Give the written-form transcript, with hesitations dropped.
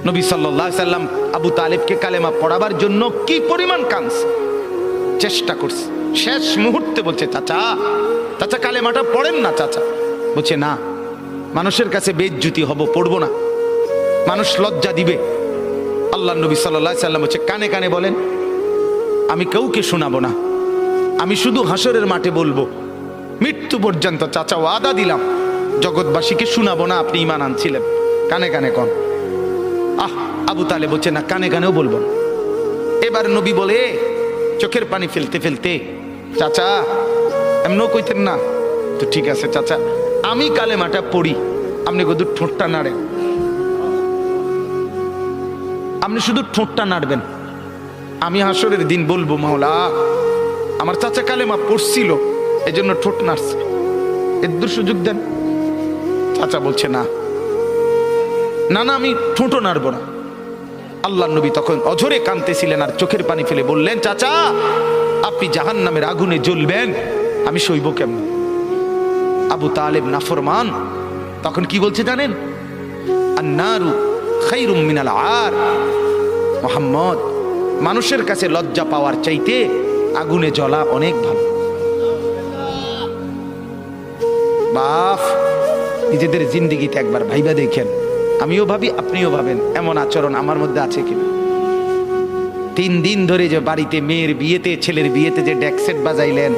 নবী সাল্লাল্লাহু আলাইহি সাল্লাম আবু তালেবকে কালেমা পড়াবার জন্য কি পরিমাণ কাঁদছে, চেষ্টা করছে। শেষ মুহূর্তে বলছে, চাচা চাচা কালেমাটা পড়েন না চাচা। বলছে না, মানুষের কাছে বেইজ্জতি হব, পড়বো না, মানুষ লজ্জা দিবে। আল্লাহ নবী সাল্লাল্লাহু আলাইহি সাল্লাম বলছে, কানে কানে বলেন, আমি কাউকে শোনাবো না, আমি শুধু হাসরের মাঠে বলবো, মৃত্যু পর্যন্ত চাচা ওয়াদা দিলাম জগৎবাসীকে শোনাবো না আপনি ঈমান আনছিলেন, কানে কানে কন। আবু তালেব বলছে না, কানে কানেও বলবো। এবার নবী বলে চোখের পানি ফেলতে ফেলতে, চাচা এমনও কইতেন না তো, ঠিক আছে চাচা আমি কালেমাটা পড়ি, আপনি শুধু ঠোঁটটা নাড়েন, আপনি শুধু ঠোঁটটা নাড়বেন, আমি হাসরের দিন বলবো মাওলা আমার চাচা কালেমা পড়ছিল এজন্য ঠোঁট নাড়ছে, এর সুযোগ দেন। চাচা বলছে না না না, আমি ঠোঁটও নাড়বো না। আল্লাহ নবী তখন অঝরে কাঁদতেছিলেন আর চোখের পানি ফেলে বললেন, চাচা আপনি জাহান্নামের আগুনে জ্বলবেন, আমি সইব কেমন? আবু তালেব নাফরমান তখন কি বলছে জানেন? আন্নারু খায়রুম মিনাল আর। মুহাম্মদ, মানুষের কাছে লজ্জা পাওয়ার চাইতে আগুনে জ্বলা অনেক ভালো। বাপ, নিজেদের জিন্দেগিতে একবার ভাইবা দেখেন, আমিও ভাবি আপনিও ভাবেন এমন আচরণ আমার মধ্যে আছে কিনা। 3 দিন ধরে যে বাড়িতে মেয়ের বিয়েতে ছেলের বিয়েতে যে ডেক সেট বাজাইলেন,